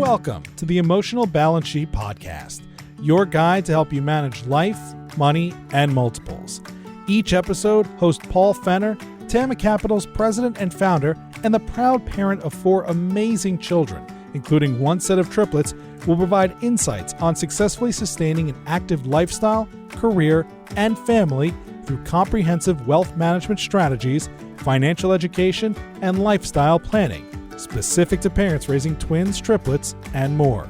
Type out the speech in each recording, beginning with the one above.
Welcome to the Emotional Balance Sheet Podcast, your guide to help you manage life, money, and multiples. Each episode, host Paul Fenner, Tama Capital's president and founder, and the proud parent of 4 amazing children, including 1 set of triplets, will provide insights on successfully sustaining an active lifestyle, career, and family through comprehensive wealth management strategies, financial education, and lifestyle planning, specific to parents raising twins, triplets, and more.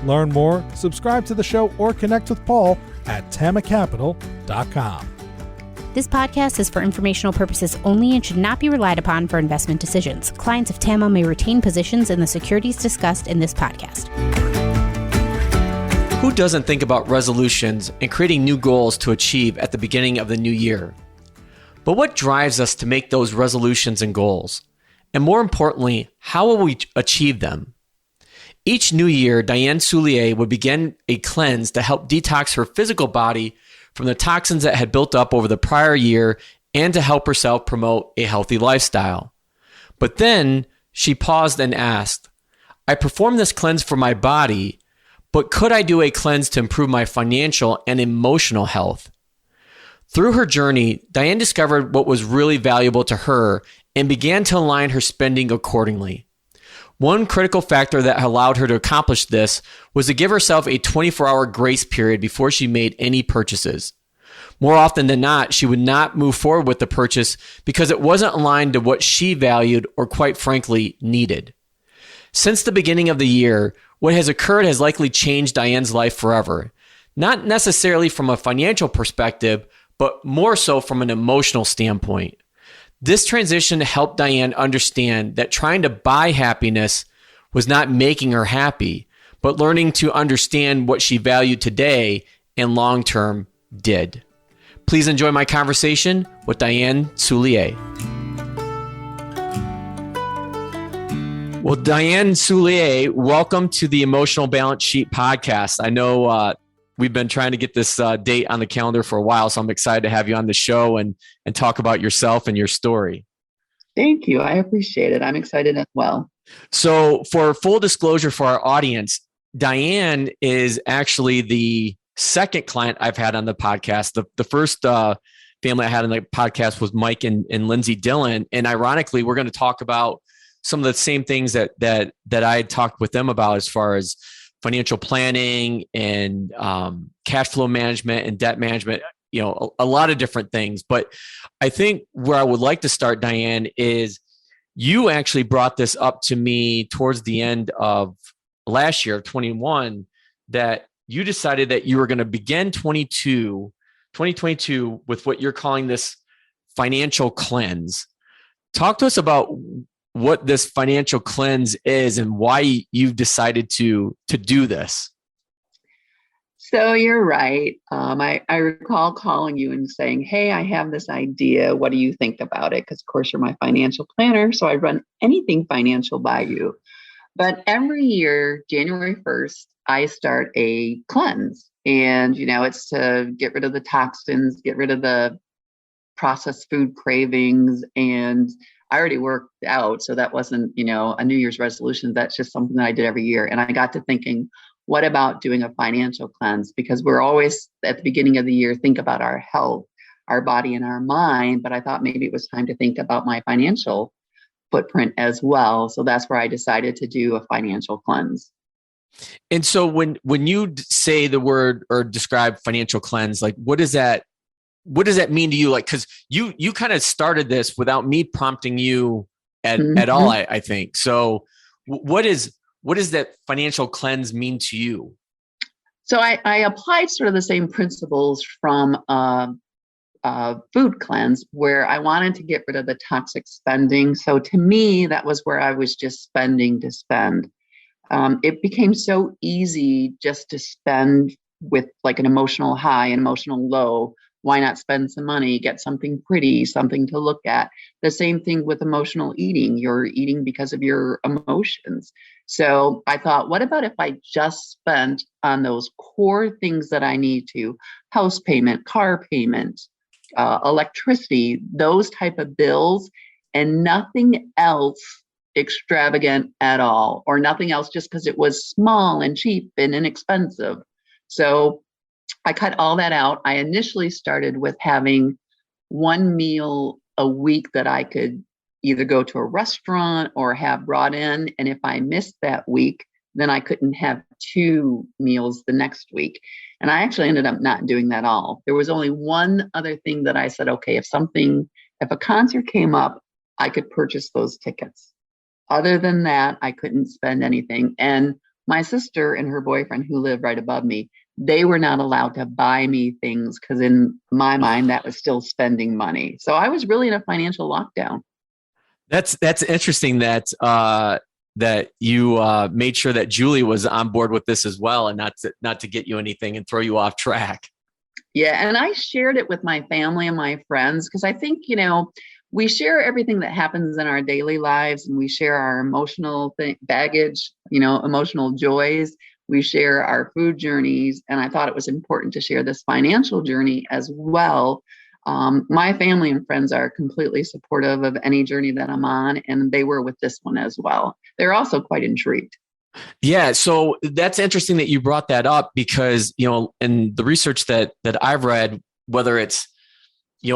Learn more, subscribe to the show, or connect with Paul at tamacapital.com. This podcast is for informational purposes only and should not be relied upon for investment decisions. Clients of TAMA may retain positions in the securities discussed in this podcast. Who doesn't think about resolutions and creating new goals to achieve at the beginning of the new year? But what drives us to make those resolutions and goals? And more importantly, how will we achieve them? Each new year, Diane Soulliere would begin a cleanse to help detox her physical body from the toxins that had built up over the prior year and to help herself promote a healthy lifestyle. But then she paused and asked, I perform this cleanse for my body, but could I do a cleanse to improve my financial and emotional health? Through her journey, Diane discovered what was really valuable to her and began to align her spending accordingly. One critical factor that allowed her to accomplish this was to give herself a 24-hour grace period before she made any purchases. More often than not, she would not move forward with the purchase because it wasn't aligned to what she valued or, quite frankly, needed. Since the beginning of the year, what has occurred has likely changed Diane's life forever. Not necessarily from a financial perspective, but more so from an emotional standpoint. This transition helped Diane understand that trying to buy happiness was not making her happy, but learning to understand what she valued today and long-term did. Please enjoy my conversation with Diane Soulliere. Well, Diane Soulliere, welcome to the Emotional Balance Sheet Podcast. I know we've been trying to get this date on the calendar for a while, so I'm excited to have you on the show and talk about yourself and your story. Thank you. I appreciate it. I'm excited as well. So for full disclosure for our audience, Diane is actually the second client I've had on the podcast. The first family I had on the podcast was Mike and Lindsay Dillon. And ironically, we're going to talk about some of the same things that I had talked with them about as far as financial planning and cash flow management and debt management, a lot of different things. But I think where I would like to start, Diane, is you actually brought this up to me towards the end of last year, 21, that you decided that you were going to begin 2022 with what you're calling this financial cleanse. Talk to us about what this financial cleanse is and why you've decided to do this. So you're right. I recall calling you and saying, hey, I have this idea. What do you think about it? Because, of course, you're my financial planner, so I run anything financial by you. But every year, January 1st, I start a cleanse. And, it's to get rid of the toxins, get rid of the processed food cravings. And I already worked out, so that wasn't, a New Year's resolution. That's just something that I did every year. And I got to thinking, what about doing a financial cleanse? Because we're always at the beginning of the year, think about our health, our body, and our mind. But I thought maybe it was time to think about my financial footprint as well. So that's where I decided to do a financial cleanse. And so when you say the word or describe financial cleanse, like what does that mean to you? Like, because you kind of started this without me prompting you at all, I think. So what does that financial cleanse mean to you? So I applied sort of the same principles from food cleanse, where I wanted to get rid of the toxic spending. So to me, that was where I was just spending to spend. It became so easy just to spend with like an emotional high and emotional low. Why not spend some money, get something pretty, something to look at? The same thing with emotional eating. You're eating because of your emotions. So I thought, what about if I just spent on those core things that I need to, house payment, car payment, electricity, those type of bills, and nothing else extravagant at all, or nothing else, just because it was small and cheap and inexpensive. So I cut all that out. I initially started with having one meal a week that I could either go to a restaurant or have brought in. And if I missed that week, then I couldn't have two meals the next week. And I actually ended up not doing that all. There was only one other thing that I said, okay, if a concert came up, I could purchase those tickets. Other than that, I couldn't spend anything. And my sister and her boyfriend, who lived right above me, they were not allowed to buy me things because in my mind, that was still spending money. So I was really in a financial lockdown. That's interesting that that you made sure that Julie was on board with this as well, and not to get you anything and throw you off track. Yeah, and I shared it with my family and my friends because I think, we share everything that happens in our daily lives, and we share our emotional baggage, emotional joys. We share our food journeys, and I thought it was important to share this financial journey as well. My family and friends are completely supportive of any journey that I'm on, and they were with this one as well. They're also quite intrigued. Yeah, so that's interesting that you brought that up because, in the research that I've read, whether it's,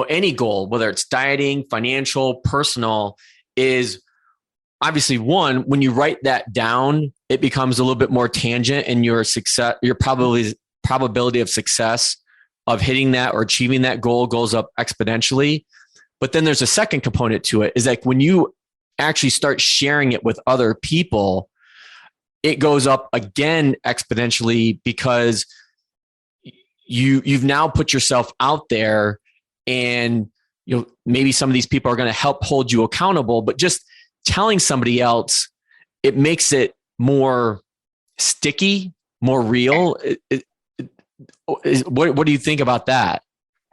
any goal, whether it's dieting, financial, personal, is obviously one, when you write that down, it becomes a little bit more tangent, and your probability of success of hitting that or achieving that goal goes up exponentially. But then there's a second component to it, is like when you actually start sharing it with other people, it goes up again exponentially because you've now put yourself out there, and maybe some of these people are going to help hold you accountable, but just telling somebody else, it makes it more sticky, more real. What do you think about that?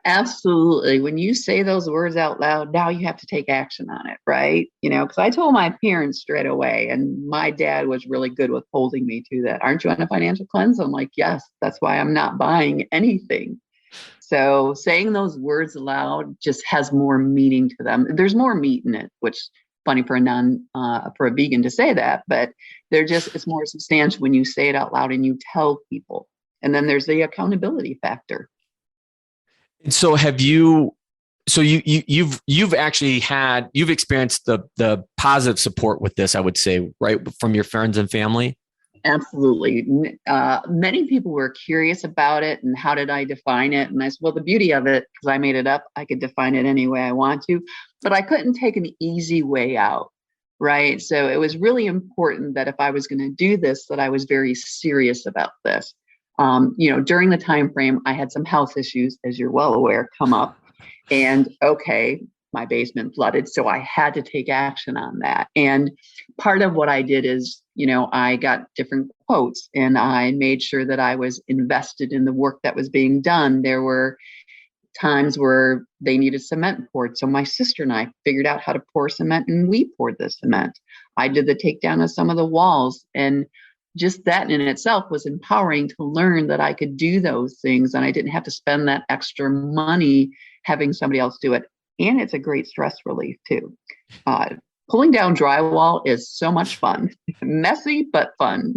Absolutely. When you say those words out loud, now you have to take action on it, right? Because I told my parents straight away, and my dad was really good with holding me to that. Aren't you on a financial cleanse? I'm like, yes, that's why I'm not buying anything. So saying those words aloud just has more meaning to them. There's more meat in it, which is funny for a vegan to say that, but it's more substantial when you say it out loud and you tell people. And then there's the accountability factor. And so you've experienced the positive support with this, I would say, right? From your friends and family? Absolutely. Many people were curious about it and how did I define it? And I said, well, the beauty of it, because I made it up, I could define it any way I want to, but I couldn't take an easy way out, right? So it was really important that if I was going to do this, that I was very serious about this. During the time frame, I had some health issues, as you're well aware, come up, and my basement flooded, so I had to take action on that. And part of what I did is, I got different quotes, and I made sure that I was invested in the work that was being done. There were times where they needed cement poured, so my sister and I figured out how to pour cement, and we poured the cement. I did the takedown of some of the walls, and just that in itself was empowering to learn that I could do those things and I didn't have to spend that extra money having somebody else do it. And it's a great stress relief too. Pulling down drywall is so much fun. Messy, but fun.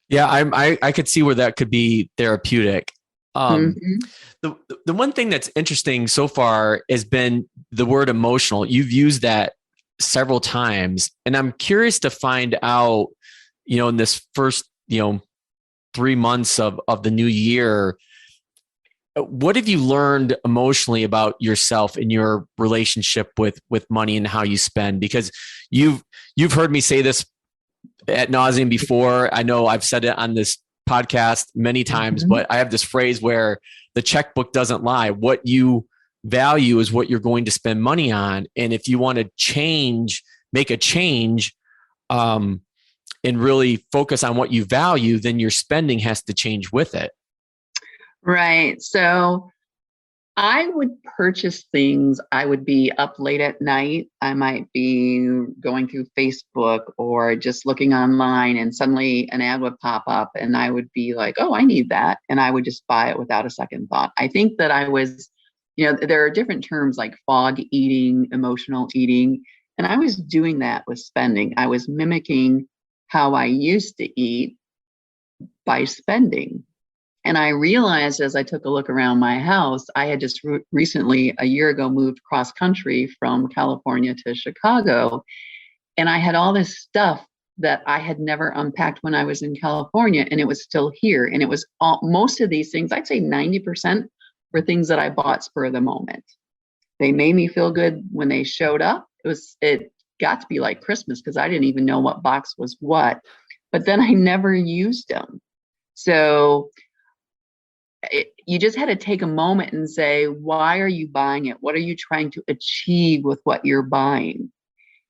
Yeah, I could see where that could be therapeutic. The one thing that's interesting so far has been the word emotional. You've used that several times, and I'm curious to find out, in this first, 3 months of the new year, what have you learned emotionally about yourself and your relationship with money and how you spend? Because you've heard me say this ad nauseum before. I know I've said it on this podcast many times, but I have this phrase where the checkbook doesn't lie. What you value is what you're going to spend money on. And if you want to make a change, and really focus on what you value, then your spending has to change with it. Right. So I would purchase things. I would be up late at night. I might be going through Facebook or just looking online, and suddenly an ad would pop up and I would be like, oh, I need that. And I would just buy it without a second thought. I think that I was, there are different terms like fog eating, emotional eating. And I was doing that with spending. I was mimicking how I used to eat by spending. And I realized as I took a look around my house, I had just recently, a year ago, moved cross country from California to Chicago. And I had all this stuff that I had never unpacked when I was in California, and it was still here. And it was most of these things, I'd say 90% were things that I bought spur of the moment. They made me feel good when they showed up. It got to be like Christmas because I didn't even know what box was what, but then I never used them. So you just had to take a moment and say, why are you buying it? What are you trying to achieve with what you're buying?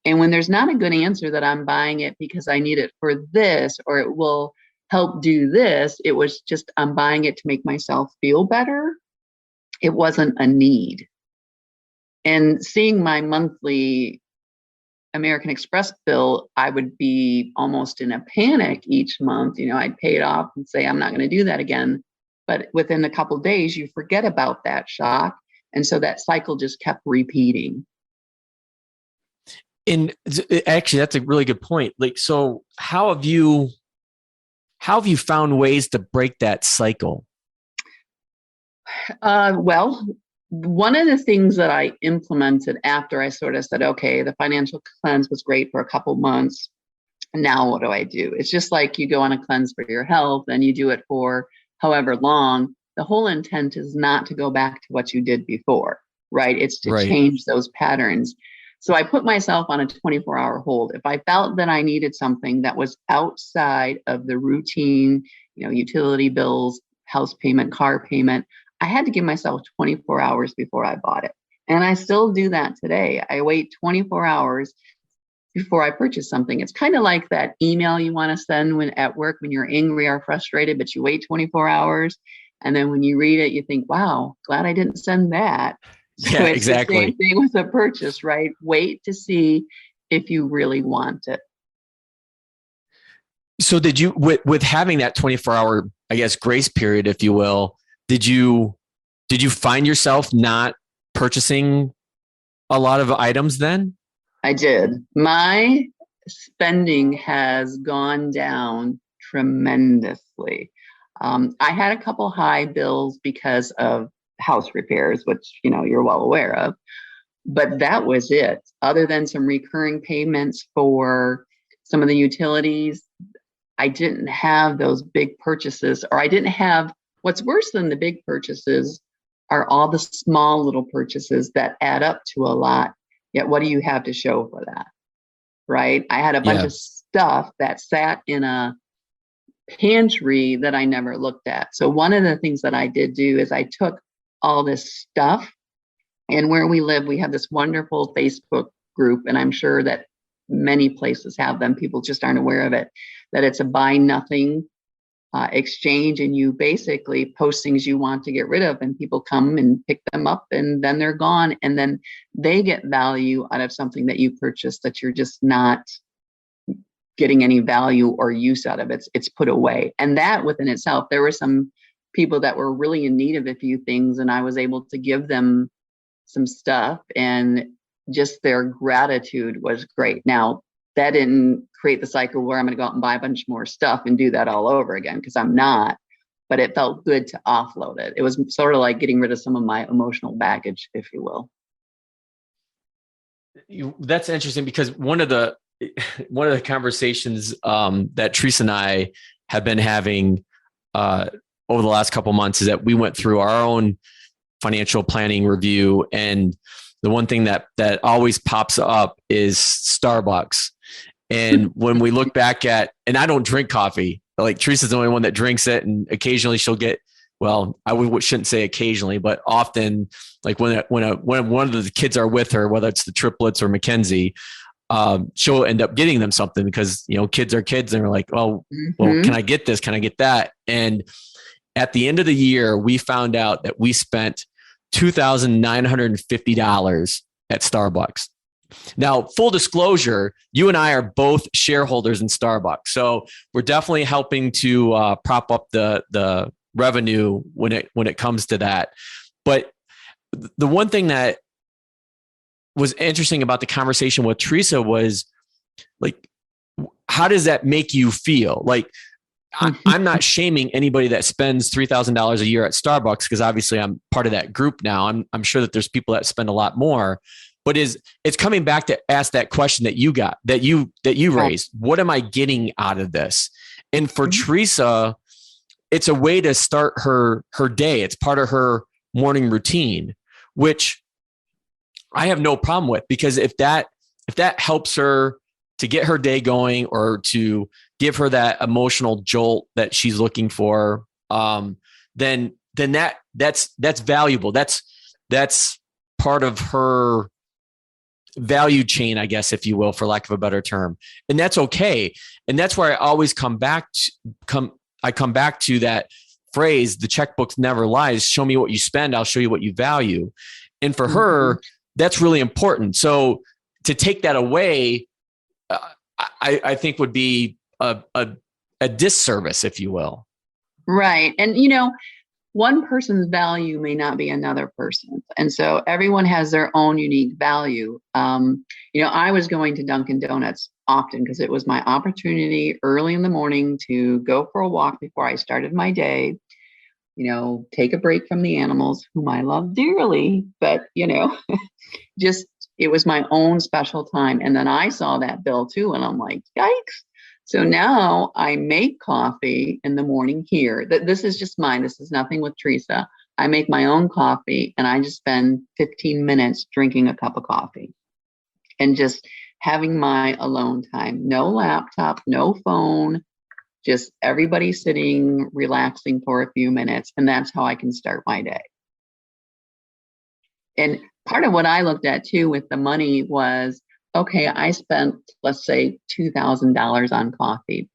And when there's not a good answer that I'm buying it because I need it for this, or it will help do this, it was just, I'm buying it to make myself feel better. It wasn't a need. And seeing my monthly American Express bill, I would be almost in a panic each month. I'd pay it off and say, I'm not going to do that again. But within a couple of days, you forget about that shock. And so that cycle just kept repeating. And actually, that's a really good point. Like, so how have you found ways to break that cycle? Well, one of the things that I implemented after I sort of said, okay, the financial cleanse was great for a couple months. Now what do I do? It's just like you go on a cleanse for your health and you do it for however long. The whole intent is not to go back to what you did before, right? It's to change those patterns. So I put myself on a 24-hour hold. If I felt that I needed something that was outside of the routine, utility bills, house payment, car payment, I had to give myself 24 hours before I bought it. And I still do that today. I wait 24 hours before I purchase something. It's kind of like that email you want to send when at work, when you're angry or frustrated, but you wait 24 hours. And then when you read it, you think, wow, glad I didn't send that. Yeah, so it's exactly. The same thing with a purchase, right? Wait to see if you really want it. So did you, with having that 24-hour, I guess, grace period, if you will, did you find yourself not purchasing a lot of items then? I did. My spending has gone down tremendously. I had a couple high bills because of house repairs, which, you're well aware of, but that was it. Other than some recurring payments for some of the utilities, I didn't have those big purchases, or I didn't have, what's worse than the big purchases are all the small little purchases that add up to a lot. Yet what do you have to show for that? Right? I had a bunch of stuff that sat in a pantry that I never looked at. So one of the things that I did do is I took all this stuff, and where we live, we have this wonderful Facebook group, and I'm sure that many places have them. People just aren't aware of it, that it's a buy nothing exchange, and you basically post things you want to get rid of, and people come and pick them up, and then they're gone, and then they get value out of something that you purchased that you're just not getting any value or use out of. It's put away. And that within itself, there were some people that were really in need of a few things, and I was able to give them some stuff, and just their gratitude was great. Now, that didn't create the cycle where I'm going to go out and buy a bunch more stuff and do that all over again, because I'm not, but it felt good to offload it. It was sort of like getting rid of some of my emotional baggage, if you will. That's interesting, because one of the conversations that Teresa and I have been having over the last couple of months is that we went through our own financial planning review, and the one thing that always pops up is Starbucks. And when we look back at, and I don't drink coffee, like Teresa's the only one that drinks it, and occasionally she'll get, well, shouldn't say occasionally, but often, like when one of the kids are with her, whether it's the triplets or Mackenzie, she'll end up getting them something, because kids are kids, and they're like, oh, well, can I get this? Can I get that? And at the end of the year, we found out that we spent $2,950 at Starbucks. Now, full disclosure, you and I are both shareholders in Starbucks, so we're definitely helping to prop up the revenue when it comes to that. But the one thing that was interesting about the conversation with Teresa was like, how does that make you feel? Like, I'm not shaming anybody that spends $3,000 a year at Starbucks, because obviously I'm part of that group now. I'm sure that there's people that spend a lot more, but it's coming back to ask that question that you raised. What am I getting out of this? And for Teresa, it's a way to start her day. It's part of her morning routine, which I have no problem with, because if that helps her to get her day going or to give her that emotional jolt that she's looking for, then that's valuable. That's part of her value chain, I guess, if you will, for lack of a better term. And that's okay. And that's where I always come back to that phrase, the checkbook never lies. Show me what you spend, I'll show you what you value. And for her, that's really important. So to take that away, I think would be a disservice, if you will. Right. And, one person's value may not be another person's. And so everyone has their own unique value. I was going to Dunkin' Donuts often because it was my opportunity early in the morning to go for a walk before I started my day, take a break from the animals whom I love dearly, but, just, it was my own special time. And then I saw that bill too. And I'm like, yikes. So now I make coffee in the morning here. This is just mine. This is nothing with Teresa. I make my own coffee and I just spend 15 minutes drinking a cup of coffee and just having my alone time. No laptop, no phone, just everybody sitting, relaxing for a few minutes. And that's how I can start my day. And part of what I looked at too with the money was, okay, I spent, let's say, $2,000 on coffee.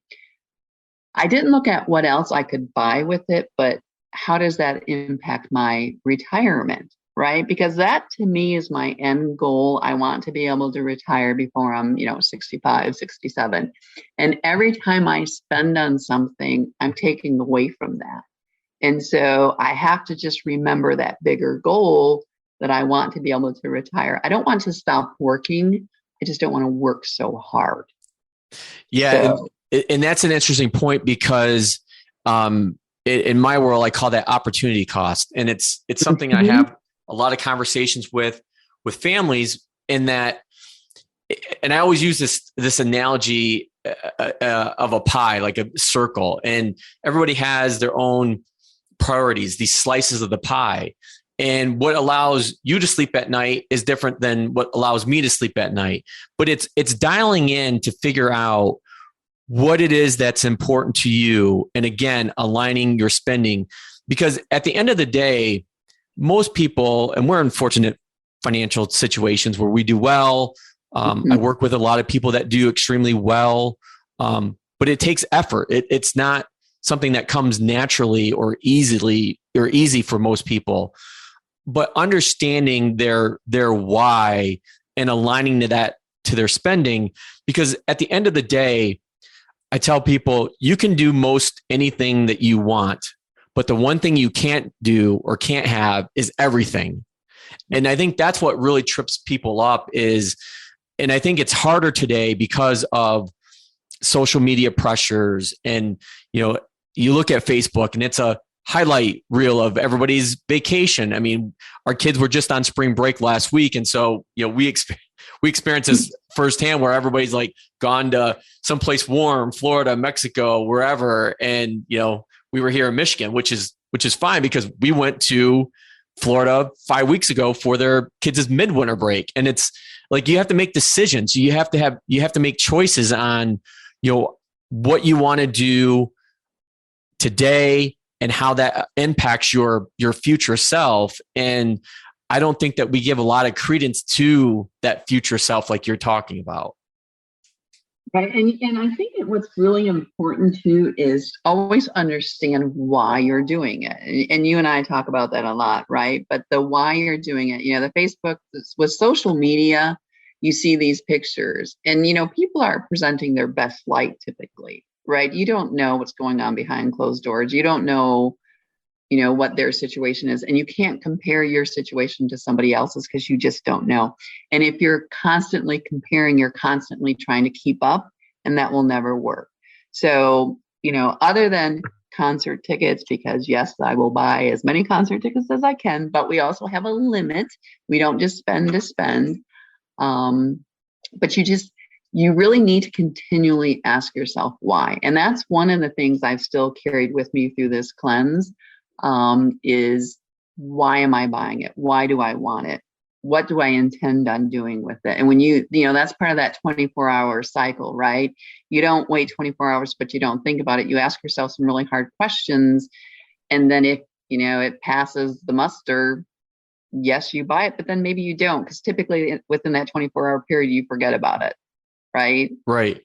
I didn't look at what else I could buy with it, but how does that impact my retirement, right? Because that to me is my end goal. I want to be able to retire before I'm, 65, 67. And every time I spend on something, I'm taking away from that. And so I have to just remember that bigger goal that I want to be able to retire. I don't want to stop working. I just don't want to work so hard. Yeah. So, and that's an interesting point because in my world, I call that opportunity cost. And it's something I have a lot of conversations with families in that. And I always use this analogy of a pie, like a circle, and everybody has their own priorities, these slices of the pie. And what allows you to sleep at night is different than what allows me to sleep at night. But it's dialing in to figure out what it is that's important to you. And again, aligning your spending, because at the end of the day, most people, and we're in fortunate financial situations where we do well. I work with a lot of people that do extremely well, but it takes effort. It's not something that comes naturally or easy for most people. But understanding their why and aligning to their spending, because at the end of the day, I tell people you can do most anything that you want, but the one thing you can't do or can't have is everything. And I think that's what really trips people up and I think it's harder today because of social media pressures. And, you look at Facebook and it's a highlight reel of everybody's vacation. I mean, our kids were just on spring break last week. And so, we experienced this firsthand where everybody's like gone to someplace warm, Florida, Mexico, wherever. And, we were here in Michigan, which is fine because we went to Florida 5 weeks ago for their kids' midwinter break. And it's like, you have to make decisions. You have to make choices on, what you want to do today and how that impacts your future self. And I don't think that we give a lot of credence to that future self like you're talking about. Right. And I think what's really important too is always understand why you're doing it. And you and I talk about that a lot, right? But the why you're doing it, the Facebook with social media, you see these pictures and, people are presenting their best light typically, right? You don't know what's going on behind closed doors. You don't know what their situation is. And you can't compare your situation to somebody else's because you just don't know. And if you're constantly comparing, you're constantly trying to keep up, and that will never work. So, other than concert tickets, because yes, I will buy as many concert tickets as I can, but we also have a limit. We don't just spend to spend. But you really need to continually ask yourself why. And that's one of the things I've still carried with me through this cleanse, is why am I buying it? Why do I want it? What do I intend on doing with it? And when that's part of that 24-hour cycle, right? You don't wait 24 hours, but you don't think about it. You ask yourself some really hard questions. And then if, it passes the muster, yes, you buy it, but then maybe you don't, because typically within that 24-hour period, you forget about it. Right. Right.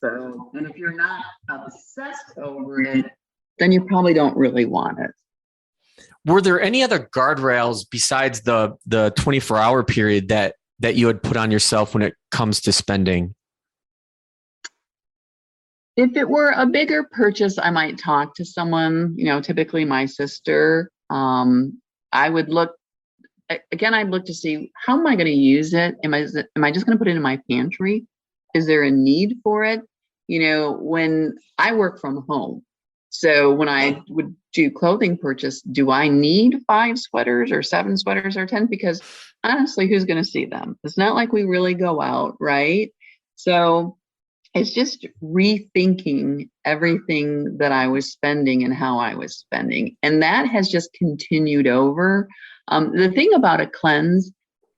So, and if you're not obsessed over it, then you probably don't really want it. Were there any other guardrails besides the 24-hour period that you had put on yourself when it comes to spending? If it were a bigger purchase, I might talk to someone, typically my sister. I would look, again, I'd look to see, how am I going to use it? Am I just going to put it in my pantry? Is there a need for it? When I work from home, so when I would do clothing purchase, do I need 5 sweaters or 7 sweaters or 10? Because honestly, who's going to see them? It's not like we really go out, right? So it's just rethinking everything that I was spending and how I was spending. And that has just continued over. The thing about a cleanse,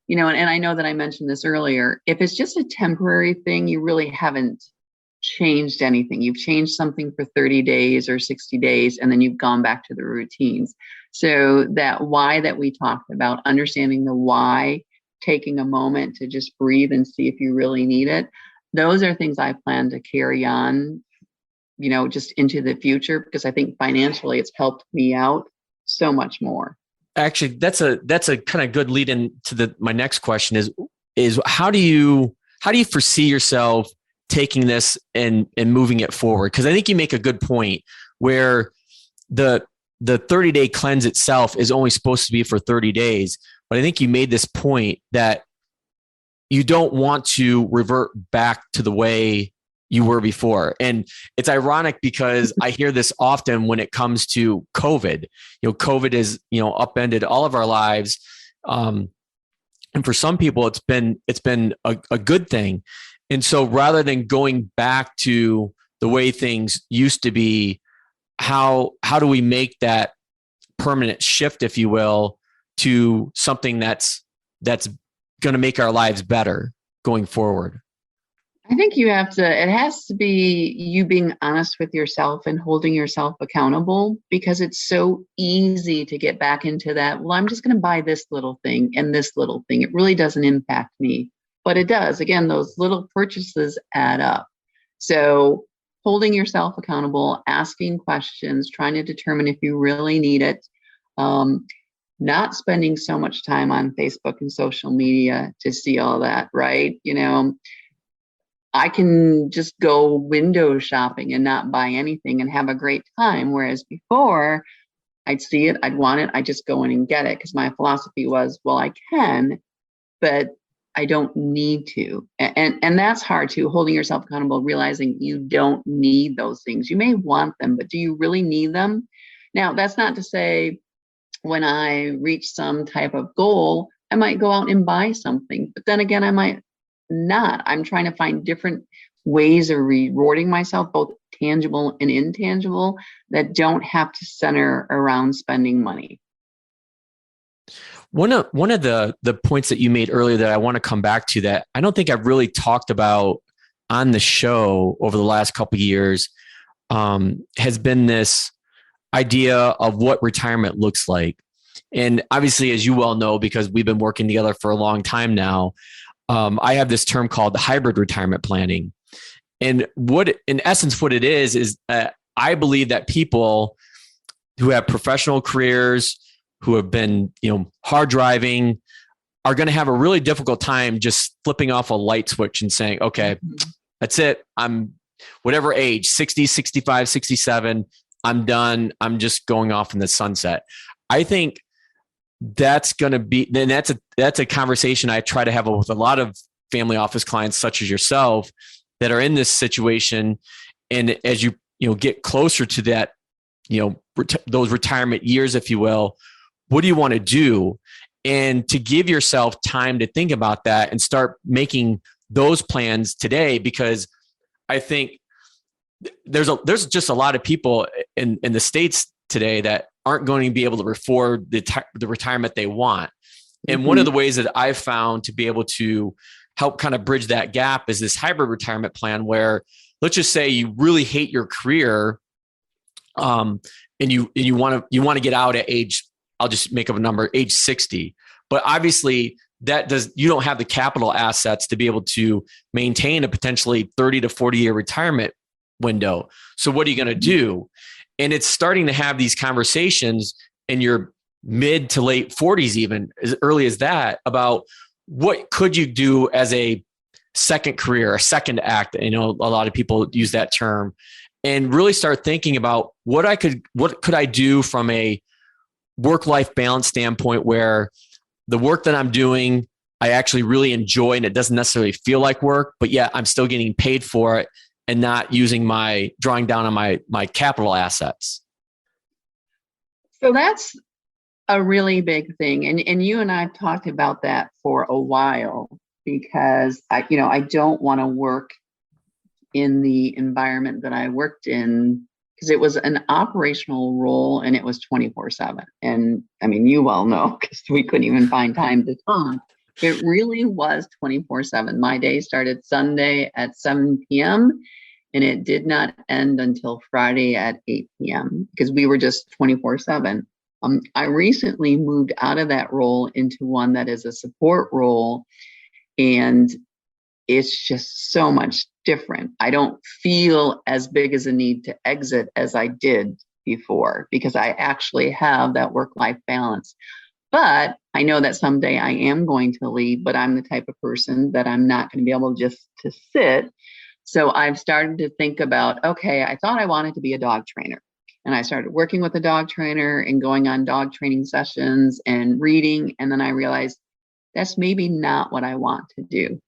and I know that I mentioned this earlier, if it's just a temporary thing, you really haven't changed anything. You've changed something for 30 days or 60 days, and then you've gone back to the routines. So that why that we talked about, understanding the why, taking a moment to just breathe and see if you really need it. Those are things I plan to carry on, just into the future, because I think financially it's helped me out so much more. Actually, that's a kind of good lead into my next question is how do you foresee yourself taking this and moving it forward? Because I think you make a good point where the 30-day cleanse itself is only supposed to be for 30 days. But I think you made this point that you don't want to revert back to the way you were before. And it's ironic because I hear this often when it comes to COVID. COVID has, upended all of our lives. And for some people, it's been a good thing. And so rather than going back to the way things used to be, how do we make that permanent shift, if you will, to something that's going to make our lives better going forward? I think it has to be you being honest with yourself and holding yourself accountable, because it's so easy to get back into that. Well, I'm just going to buy this little thing and this little thing. It really doesn't impact me, but it does. Again, those little purchases add up. So holding yourself accountable, asking questions, trying to determine if you really need it. Not spending so much time on Facebook and social media to see all that, right? I can just go window shopping and not buy anything and have a great time. Whereas before, I'd see it, I'd want it, I just go in and get it, because my philosophy was, well, I can, but I don't need to. And that's hard too, holding yourself accountable, realizing you don't need those things. You may want them, but do you really need them? Now, that's not to say when I reach some type of goal, I might go out and buy something, but then again, I might not. I'm trying to find different ways of rewarding myself, both tangible and intangible, that don't have to center around spending money. One of the points that you made earlier that I want to come back to, that I don't think I've really talked about on the show over the last couple of years, has been this idea of what retirement looks like. And obviously, as you well know, because we've been working together for a long time now, I have this term called hybrid retirement planning. And in essence, what it is I believe that people who have professional careers, who have been, hard driving, are going to have a really difficult time just flipping off a light switch and saying, okay, that's it. I'm whatever age, 60, 65, 67, I'm done. I'm just going off in the sunset. I think that's going to be, then that's a conversation I try to have with a lot of family office clients such as yourself that are in this situation. And as you get closer to that, those retirement years, if you will, what do you want to do? And to give yourself time to think about that and start making those plans today, because I think there's just a lot of people in the States today that aren't going to be able to afford the retirement they want. And one of the ways that I've found to be able to help kind of bridge that gap is this hybrid retirement plan, where let's just say you really hate your career, and you want to get out at age, I'll just make up a number, age 60. But obviously you don't have the capital assets to be able to maintain a potentially 30 to 40 year retirement window. So what are you going to do? And it's starting to have these conversations in your mid to late 40s, even as early as that, about what could you do as a second career, a second act. A lot of people use that term, and really start thinking about what could I do from a work-life balance standpoint, where the work that I'm doing, I actually really enjoy, and it doesn't necessarily feel like work, but yet I'm still getting paid for it and not drawing down on my capital assets. So that's a really big thing. And you and I have talked about that for a while, because I don't want to work in the environment that I worked in, because it was an operational role and it was 24/7. And I mean, you well know, because we couldn't even find time to talk. It really was 24/7. My day started Sunday at 7 p.m. and it did not end until Friday at 8 p.m. because we were just 24/7. I recently moved out of that role into one that is a support role, and it's just so much different. I don't feel as big as a need to exit as I did before, because I actually have that work-life balance. But I know that someday I am going to leave, but I'm the type of person that I'm not going to be able just to sit. So I've started to think about, okay, I thought I wanted to be a dog trainer. And I started working with a dog trainer and going on dog training sessions and reading. And then I realized that's maybe not what I want to do.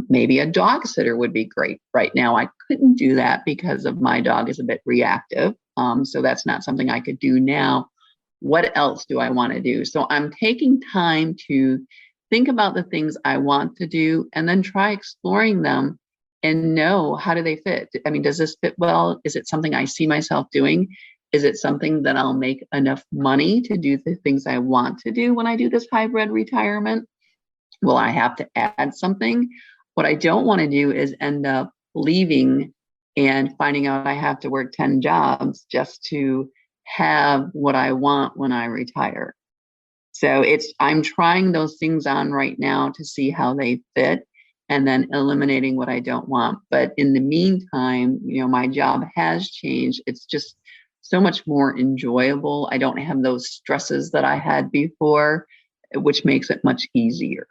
Maybe a dog sitter would be great. Right now, I couldn't do that because of my dog is a bit reactive. So that's not something I could do now. What else do I want to do? So I'm taking time to think about the things I want to do and then try exploring them and know, how do they fit? I mean, does this fit well? Is it something I see myself doing? Is it something that I'll make enough money to do the things I want to do when I do this hybrid retirement? Will I have to add something? What I don't want to do is end up leaving and finding out I have to work 10 jobs just to have what I want when I retire. So I'm trying those things on right now to see how they fit, and then eliminating what I don't want. But in the meantime, my job has changed. It's just so much more enjoyable. I don't have those stresses that I had before, which makes it much easier.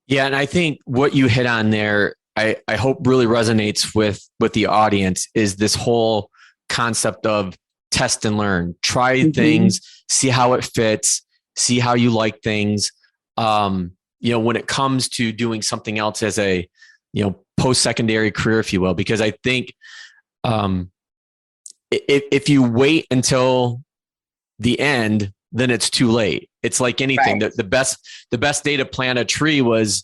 Yeah. And I think what you hit on there, I hope really resonates with the audience, is this whole concept of test and learn, try things, see how it fits, see how you like things. When it comes to doing something else as a, post-secondary career, if you will, because I think, if you wait until the end, then it's too late. It's like anything. Right. The best day to plant a tree was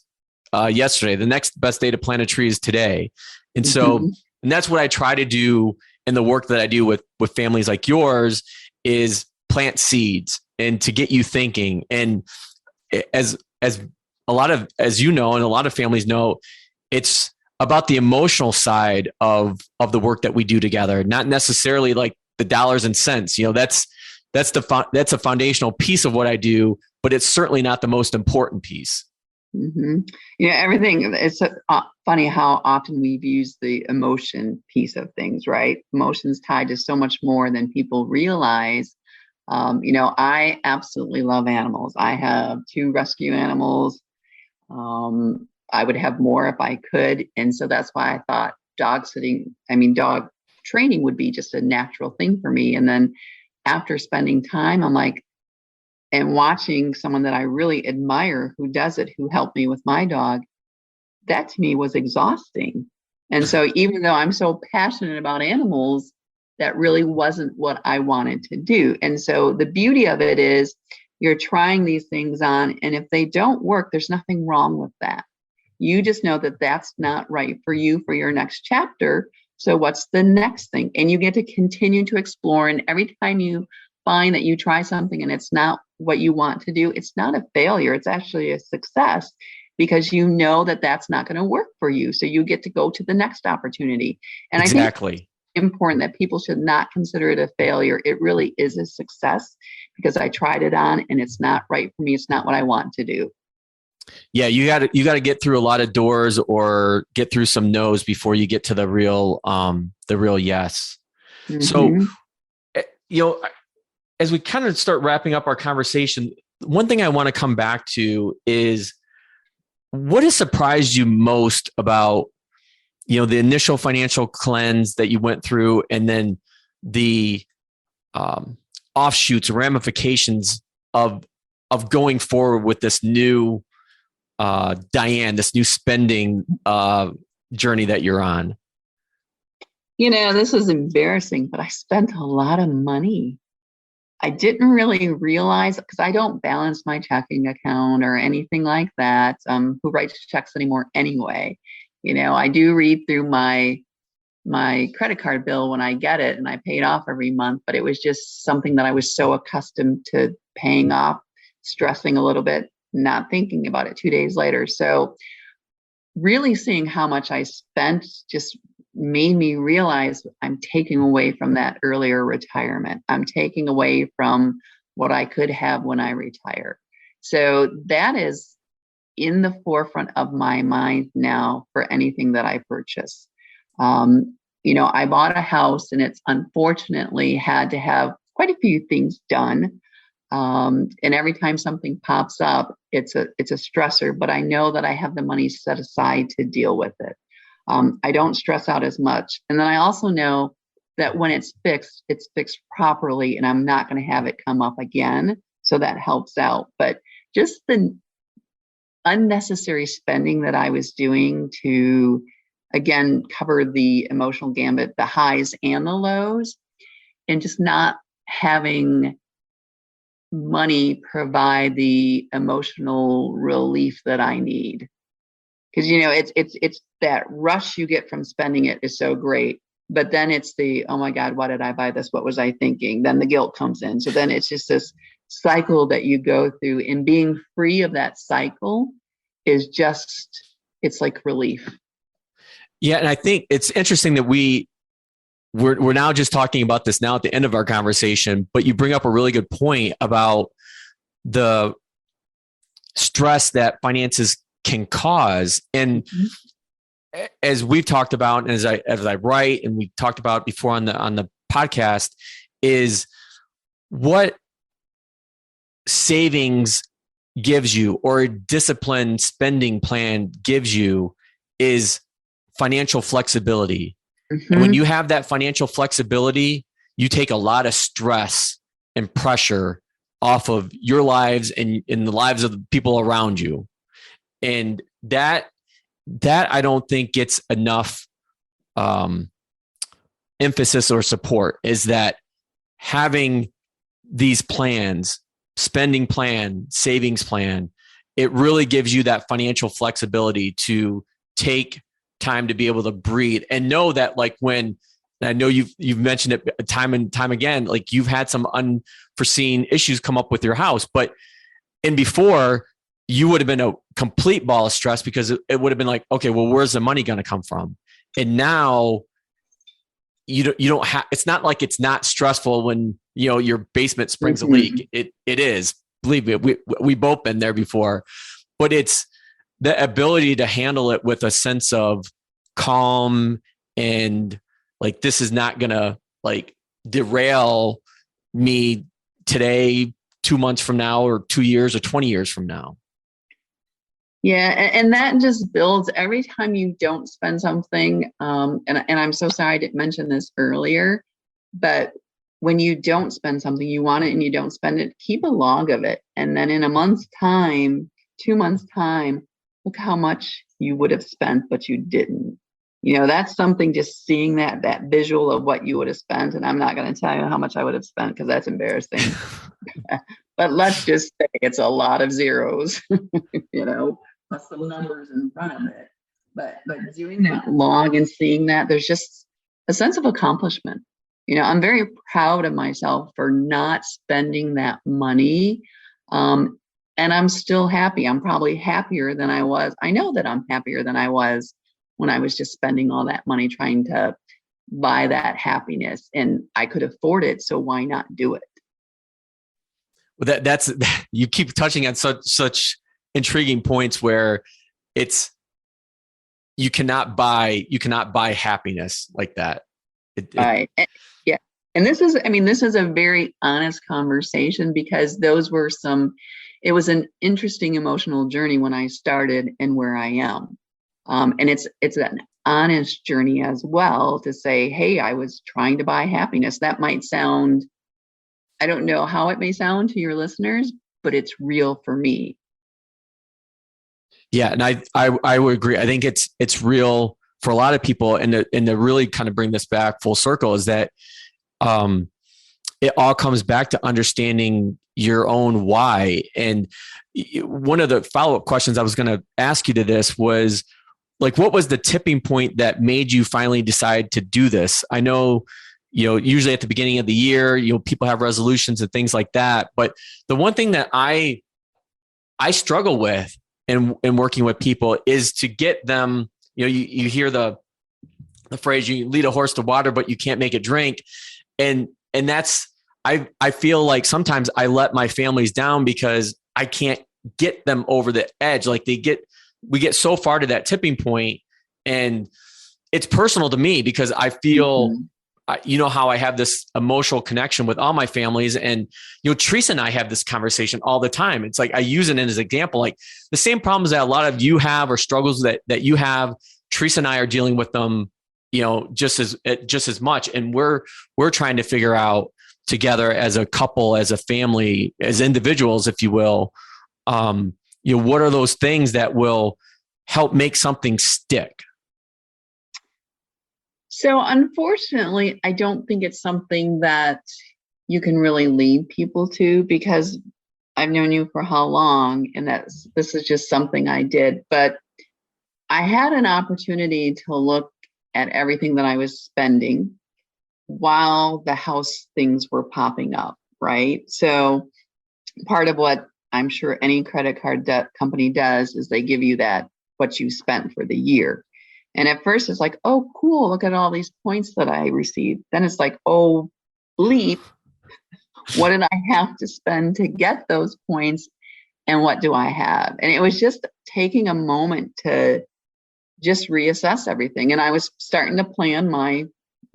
yesterday. The next best day to plant a tree is today. And so, and that's what I try to do in the work that I do with families like yours, is plant seeds and to get you thinking. And as you know, and a lot of families know, it's about the emotional side of the work that we do together, not necessarily like the dollars and cents. That's a foundational piece of what I do, but it's certainly not the most important piece. Everything. It's funny how often we've used the emotion piece of things, right? Emotions tied to so much more than people realize. I absolutely love animals. I have 2 rescue animals. I would have more if I could. And so that's why I thought dog training would be just a natural thing for me. And then after spending time, I'm like, and watching someone that I really admire who does it, who helped me with my dog, that to me was exhausting. And so even though I'm so passionate about animals, that really wasn't what I wanted to do. And so the beauty of it is you're trying these things on, and if they don't work, there's nothing wrong with that. You just know that that's not right for you for your next chapter. So what's the next thing? And you get to continue to explore. And every time you find that you try something and it's not what you want to do, it's not a failure. It's actually a success, because you know that that's not going to work for you. So you get to go to the next opportunity. And exactly. I think it's important that people should not consider it a failure. It really is a success, because I tried it on and it's not right for me. It's not what I want to do. Yeah, you got to get through a lot of doors or get through some no's before you get to the real yes. Mm-hmm. So, as we kind of start wrapping up our conversation, one thing I want to come back to is, what has surprised you most about, the initial financial cleanse that you went through, and then the offshoots, ramifications of going forward with this new Diane, this new spending journey that you're on? This is embarrassing, but I spent a lot of money. I didn't really realize, because I don't balance my checking account or anything like that. Who writes checks anymore anyway? I do read through my credit card bill when I get it, and I pay it off every month, but it was just something that I was so accustomed to paying off, stressing a little bit, not thinking about it 2 days later. So really seeing how much I spent just made me realize I'm taking away from that earlier retirement. I'm taking away from what I could have when I retire. So that is in the forefront of my mind now for anything that I purchase. I bought a house, and it's unfortunately had to have quite a few things done. And every time something pops up, it's a stressor, but I know that I have the money set aside to deal with it. I don't stress out as much. And then I also know that when it's fixed properly, and I'm not going to have it come up again. So that helps out. But just the unnecessary spending that I was doing to, again, cover the emotional gambit, the highs and the lows, and just not having money provide the emotional relief that I need. Because, it's that rush you get from spending it is so great. But then it's the, oh my God, why did I buy this? What was I thinking? Then the guilt comes in. So then it's just this cycle that you go through, and being free of that cycle is just, it's like relief. Yeah. And I think it's interesting that we're now just talking about this now at the end of our conversation, but you bring up a really good point about the stress that finances can cause. And as we've talked about, and as I write, and we talked about before on the podcast, is what savings gives you, or a disciplined spending plan gives you, is financial flexibility. Mm-hmm. And when you have that financial flexibility, you take a lot of stress and pressure off of your lives and in the lives of the people around you. And that I don't think gets enough emphasis or support, is that having these plans, spending plan, savings plan, it really gives you that financial flexibility to take time to be able to breathe and know that, like, when, I know you've mentioned it time and time again, like, you've had some unforeseen issues come up with your house, and before, you would have been a complete ball of stress, because it would have been like, okay, well, where's the money going to come from? And now you don't have, it's not like it's not stressful when, your basement springs a leak. It is, believe me, we both been there before, but it's the ability to handle it with a sense of calm, and like, this is not going to like derail me today, 2 months from now, or 2 years, or 20 years from now. Yeah, and that just builds every time you don't spend something. And I'm so sorry I didn't mention this earlier, but when you don't spend something, you want it and you don't spend it, keep a log of it. And then in a month's time, 2 months' time, look how much you would have spent, but you didn't. That's something, just seeing that visual of what you would have spent. And I'm not going to tell you how much I would have spent because that's embarrassing. But let's just say it's a lot of zeros, plus some numbers in front of it. But doing that log and seeing that, there's just a sense of accomplishment. I'm very proud of myself for not spending that money. And I'm still happy. I'm probably happier than I was. I know that I'm happier than I was when I was just spending all that money trying to buy that happiness, and I could afford it. So why not do it? Well, that's you keep touching on such intriguing points where you cannot buy happiness like that. Right. Yeah. And this is a very honest conversation, because it was an interesting emotional journey when I started and where I am. And it's an honest journey as well to say, hey, I was trying to buy happiness. That might sound, I don't know how it may sound to your listeners, but it's real for me. Yeah. And I would agree. I think it's real for a lot of people. And to really kind of bring this back full circle is that it all comes back to understanding your own why. And one of the follow-up questions I was going to ask you to this was, like, what was the tipping point that made you finally decide to do this? I know, usually at the beginning of the year, people have resolutions and things like that. But the one thing that I struggle with in working with people is to get them, you hear the phrase, you lead a horse to water, but you can't make it drink. And that's, I feel like sometimes I let my families down because I can't get them over the edge. Like we get so far to that tipping point, and it's personal to me because I feel, how I have this emotional connection with all my families. And, Teresa and I have this conversation all the time. It's like, I use it as an example, like the same problems that a lot of you have or struggles that you have, Teresa and I are dealing with them, just as much. And we're trying to figure out together as a couple, as a family, as individuals, if you will, what are those things that will help make something stick? So unfortunately, I don't think it's something that you can really lead people to, because I've known you for how long, and this is just something I did. But I had an opportunity to look at everything that I was spending while the house things were popping up, right? So part of what I'm sure any credit card company does is they give you what you spent for the year. And at first it's like, oh, cool, look at all these points that I received. Then it's like, oh, bleep, what did I have to spend to get those points? And what do I have? And it was just taking a moment to just reassess everything. And I was starting to plan my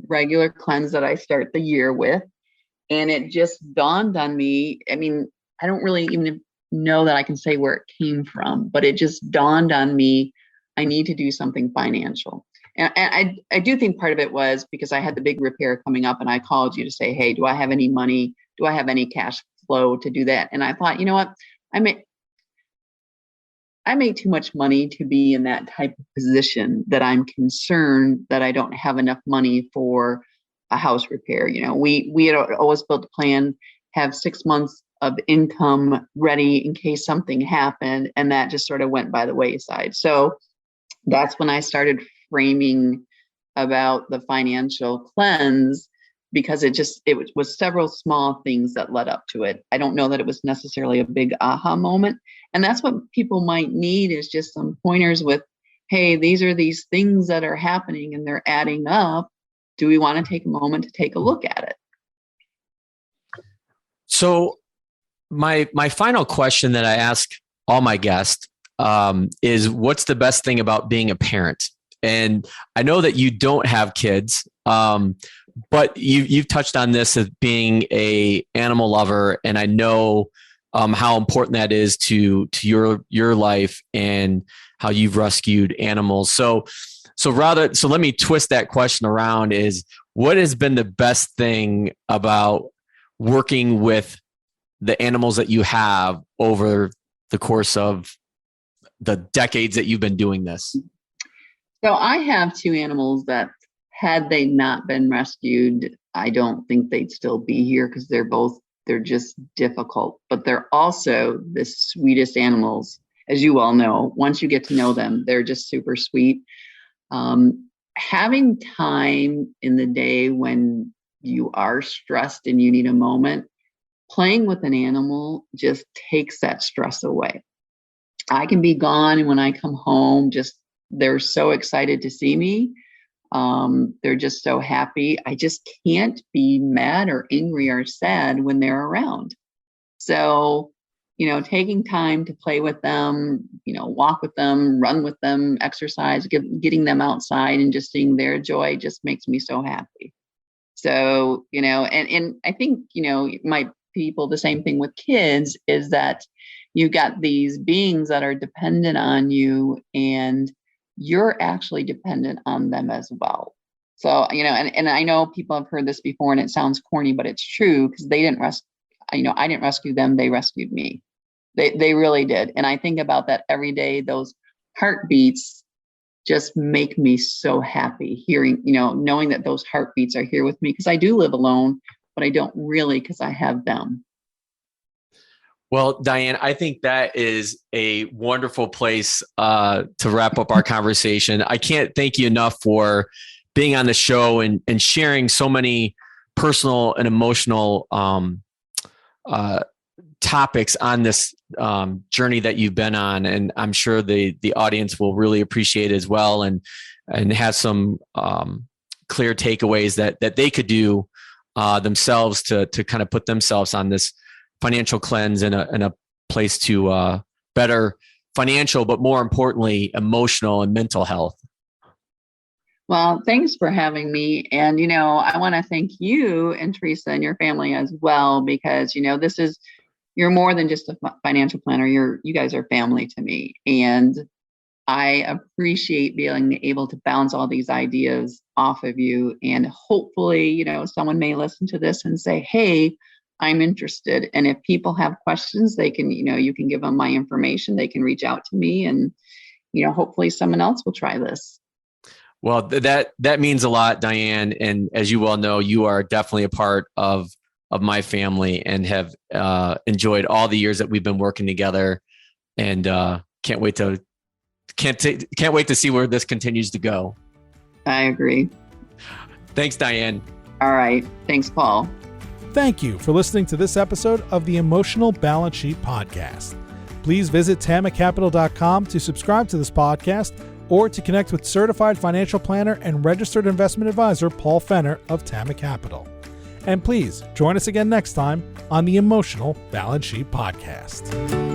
regular cleanse that I start the year with. And it just dawned on me. I mean, I don't really even know that I can say where it came from, but it just dawned on me, I need to do something financial. And I do think part of it was because I had the big repair coming up, and I called you to say, hey, do I have any money? Do I have any cash flow to do that? And I thought, you know what? I make too much money to be in that type of position that I'm concerned that I don't have enough money for a house repair. We had always built a plan, have 6 months of income ready in case something happened. And that just sort of went by the wayside. So that's when I started framing about the financial cleanse, because it was several small things that led up to it. I don't know that it was necessarily a big aha moment. And that's what people might need, is just some pointers with, hey, these are these things that are happening and they're adding up. Do we want to take a moment to take a look at it? So my final question that I ask all my guests is, what's the best thing about being a parent? And I know that you don't have kids, but you've touched on this as being a animal lover. And I know how important that is to your life and how you've rescued animals. So let me twist that question around: is what has been the best thing about working with the animals that you have over the course of the decades that you've been doing this? So I have 2 animals that, had they not been rescued, I don't think they'd still be here, because they're just difficult, but they're also the sweetest animals. As you all know, once you get to know them, they're just super sweet. Having time in the day when you are stressed and you need a moment, playing with an animal just takes that stress away. I can be gone, and when I come home, they're so excited to see me. They're just so happy. I just can't be mad or angry or sad when they're around. So, taking time to play with them, walk with them, run with them, exercise, getting them outside and just seeing their joy just makes me so happy. So, and I think, my people, the same thing with kids, is that you've got these beings that are dependent on you, and you're actually dependent on them as well. So, and I know people have heard this before and it sounds corny, but it's true, because they didn't I didn't rescue them. They rescued me. They really did. And I think about that every day. Those heartbeats just make me so happy, hearing, knowing that those heartbeats are here with me, because I do live alone, but I don't really, because I have them. Well, Diane, I think that is a wonderful place to wrap up our conversation. I can't thank you enough for being on the show and sharing so many personal and emotional topics on this journey that you've been on. And I'm sure the audience will really appreciate it as well, and have some clear takeaways that they could do themselves to kind of put themselves on this financial cleanse and a place to better financial, but more importantly, emotional and mental health. Well, thanks for having me. And, I want to thank you and Teresa and your family as well, because, you're more than just a financial planner. You guys are family to me. And I appreciate being able to bounce all these ideas off of you. And hopefully, someone may listen to this and say, hey, I'm interested. And if people have questions, they can, you can give them my information. They can reach out to me, and, hopefully someone else will try this. Well, that means a lot, Diane. And as you well know, you are definitely a part of my family, and have enjoyed all the years that we've been working together, and can't wait to see where this continues to go. I agree. Thanks, Diane. All right. Thanks, Paul. Thank you for listening to this episode of the Emotional Balance Sheet Podcast. Please visit tamacapital.com to subscribe to this podcast, or to connect with certified financial planner and registered investment advisor Paul Fenner of Tama Capital. And please join us again next time on the Emotional Balance Sheet Podcast.